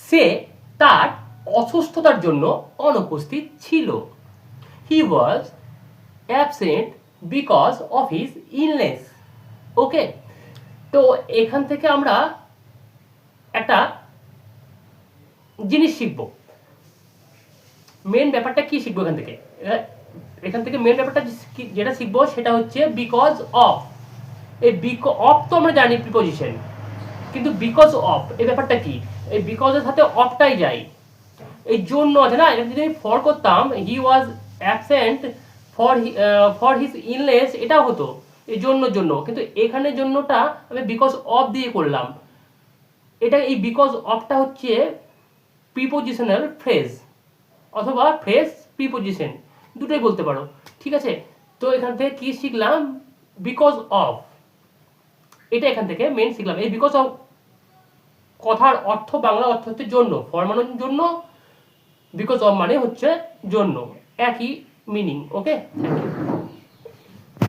সে তার অসুস্থতার জন্য অনুপস্থিত ছিল। He was absent because of his illness. Okay, তো এখান থেকে আমরা একটা জিনিস শিখবো। মেন ব্যাপারটা কি শিখবো এখান থেকে? এখান থেকে মেন ব্যাপারটা যেটা শিখবো সেটা হচ্ছে বিকজ অফ। এই অফ তো আমরা জানি প্রিপজিশন, কিন্তু বিকজ অফ এই ব্যাপারটা কি? এই বিকজের সাথে অফটাই যায়। এই জন্য আছে না, এটা যদি আমি ফর করতাম, he was absent for his illness, এটাও হতো এই জন্য, কিন্তু এখানে জন্যটা আমি বিকজ অফ দিয়ে করলাম। এটা এই বিকজ অফটা হচ্ছে প্রিপোজিশনাল ফ্রেজ অথবা ফ্রেজ প্রিপোজিশন, দুটোই বলতে পারো, ঠিক আছে? তো এখান থেকে কি শিখলাম? বিকজ অফ, এটা এখান থেকে মেন শিখলাম। এই বিকজ অফ কথার অর্থ, বাংলা অর্থ হচ্ছে জন্য, ফর মানে জন্য, বিকজ অফ মানে হচ্ছে জন্য, একই মিনিং। Okay, thank you.